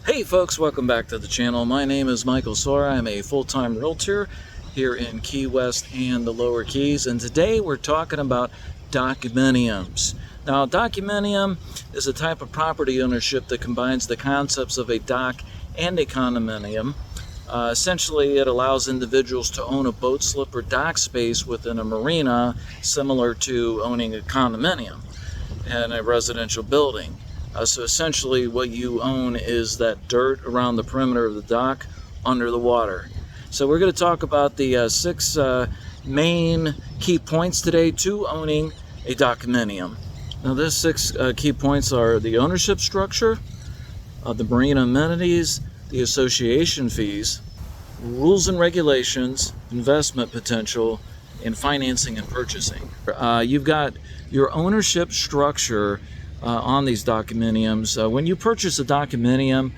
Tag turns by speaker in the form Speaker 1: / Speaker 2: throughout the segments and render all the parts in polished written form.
Speaker 1: Hey folks, welcome back to the channel. My name is Michael Sorah. I'm a full-time realtor here in Key West and the Lower Keys, and today we're talking about Dockominiums. Now, Dockominium is a type of property ownership that combines the concepts of a dock and a condominium. Essentially, it allows individuals to own a boat slip or dock space within a marina, similar to owning a condominium in a residential building. So essentially what you own is that dirt around the perimeter of the dock under the water. So we're going to talk about the six main key points today to owning a Dockominium. Now these six key points are the ownership structure, the marina amenities, the association fees, rules and regulations, investment potential, and financing and purchasing. You've got your ownership structure on these Dockominiums. When you purchase a Dockominium,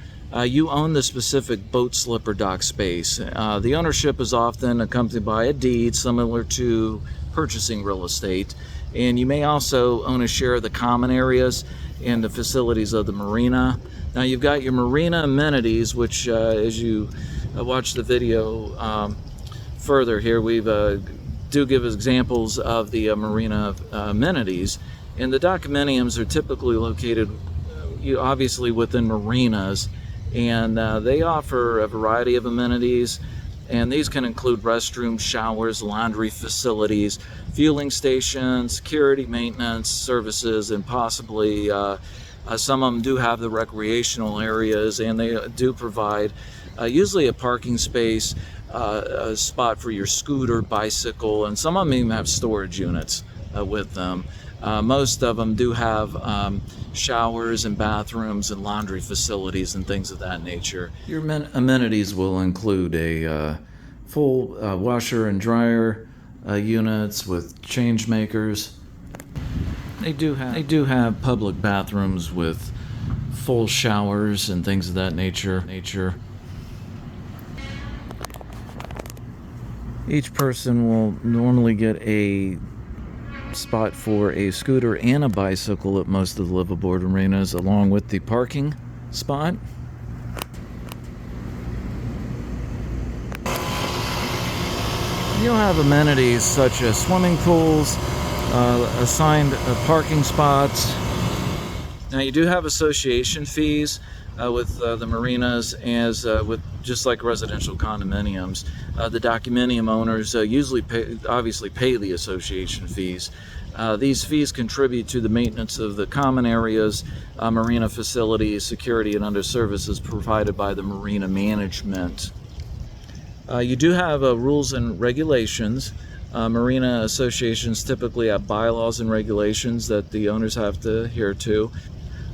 Speaker 1: you own the specific boat slip or dock space. The ownership is often accompanied by a deed similar to purchasing real estate, and you may also own a share of the common areas and the facilities of the marina. Now you've got your marina amenities, which as you watch the video further here, we do give examples of the marina amenities. And the Dockominiums are typically located obviously within marinas, and they offer a variety of amenities, and these can include restrooms, showers, laundry facilities, fueling stations, security, maintenance services, and possibly some of them do have the recreational areas, and they do provide usually a parking space, a spot for your scooter, bicycle, and some of them even have storage units with them. Most of them do have showers and bathrooms and laundry facilities and things of that nature. Your amenities will include a full washer and dryer units with change makers. They do have public bathrooms with full showers and things of that nature. Each person will normally get a spot for a scooter and a bicycle at most of the liveaboard marinas, along with the parking spot. You'll have amenities such as swimming pools, assigned parking spots. Now you do have association fees with the marinas, as with just like residential condominiums. The Dockominium owners usually obviously pay the association fees. These fees contribute to the maintenance of the common areas, marina facilities, security, and other services provided by the marina management. You do have rules and regulations. Marina associations typically have bylaws and regulations that the owners have to adhere to.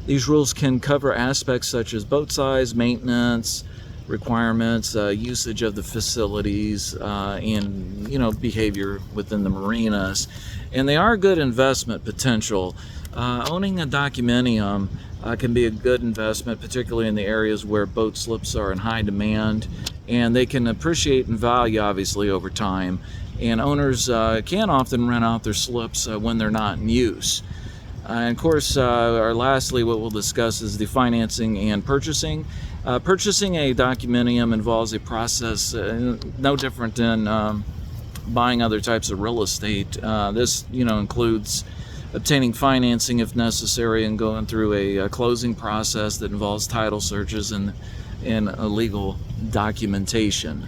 Speaker 1: These rules can cover aspects such as boat size, maintenance requirements, usage of the facilities, and behavior within the marinas. And they are a good investment potential. Owning a Dockominium can be a good investment, particularly in the areas where boat slips are in high demand, and they can appreciate in value obviously over time. And owners can often rent out their slips when they're not in use. And of course, lastly, what we'll discuss is the financing and purchasing. Purchasing a Dockominium involves a process no different than buying other types of real estate. This, includes obtaining financing if necessary and going through a closing process that involves title searches and legal documentation.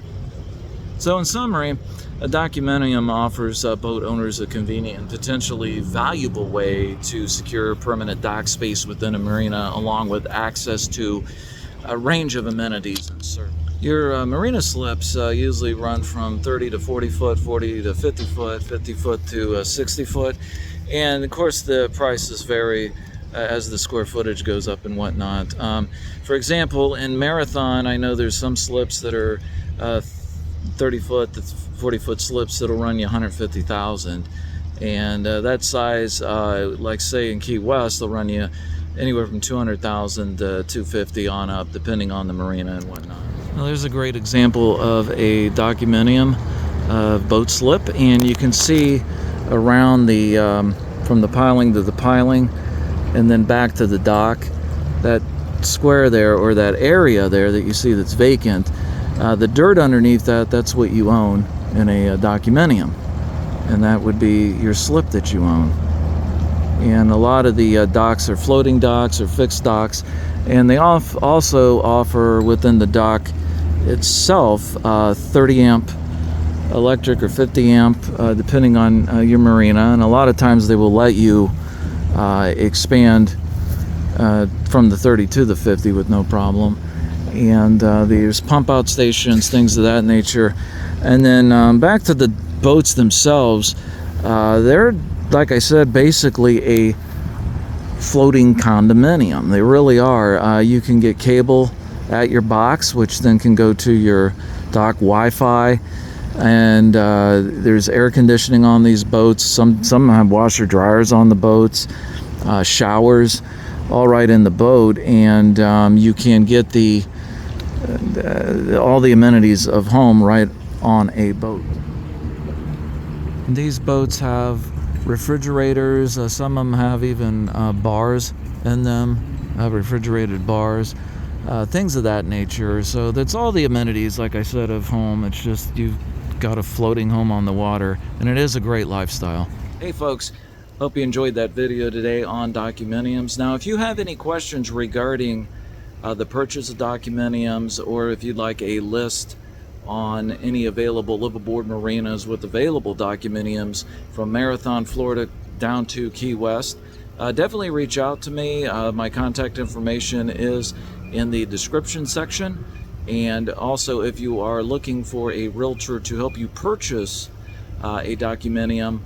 Speaker 1: So in summary, a Dockominium offers boat owners a convenient and potentially valuable way to secure permanent dock space within a marina, along with access to a range of amenities and services. Your marina slips usually run from 30 to 40 foot, 40 to 50 foot, 50 foot to 60 foot. And of course the prices vary as the square footage goes up and whatnot. For example, in Marathon, I know there's some slips that are 30 foot to 40 foot slips that'll run you $150,000, and that size, like say in Key West, they'll run you anywhere from $200,000 to $250,000 on up, depending on the marina and whatnot. Now, there's a great example of a Dockominium boat slip, and you can see around the from the piling to the piling, and then back to the dock, that square there, or that area there that you see that's vacant, the dirt underneath that, that's what you own in a Dockominium, and that would be your slip that you own. And a lot of the docks are floating docks or fixed docks, and they also offer within the dock itself 30 amp electric or 50 amp depending on your marina, and a lot of times they will let you expand from the 30 to the 50 with no problem. And there's pump out stations, things of that nature. And then back to the boats themselves, they're, like I said, basically a floating condominium. They really are. You can get cable at your box, which then can go to your dock Wi-Fi, and there's air conditioning on these boats. Some have washer dryers on the boats, showers, all right in the boat, and you can get all the amenities of home right on a boat. And these boats have refrigerators. Some of them have even bars in them, refrigerated bars, things of that nature. So that's all the amenities, like I said, of home. It's just you've got a floating home on the water, and it is a great lifestyle. Hey folks, hope you enjoyed that video today on Dockominiums. Now, if you have any questions regarding the purchase of Dockominiums, or if you'd like a list on any available liveaboard marinas with available Dockominiums from Marathon, Florida down to Key West, definitely reach out to me. My contact information is in the description section. And also, if you are looking for a realtor to help you purchase a Dockominium,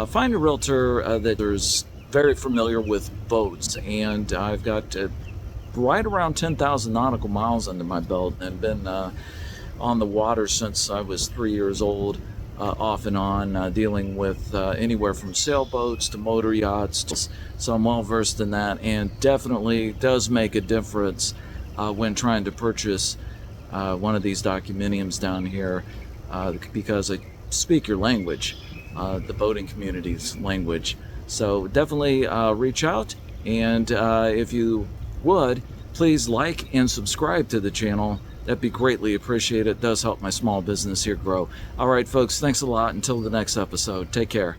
Speaker 1: find a realtor that is very familiar with boats. And I've got right around 10,000 nautical miles under my belt, and been on the water since I was 3 years old, off and on, dealing with anywhere from sailboats to motor yachts. So I'm well versed in that, and definitely does make a difference when trying to purchase one of these Dockominiums down here, because I speak your language, the boating community's language. So definitely reach out, and if you would, please like and subscribe to the channel. That'd be greatly appreciated. It does help my small business here grow. All right, folks, thanks a lot. Until the next episode, take care.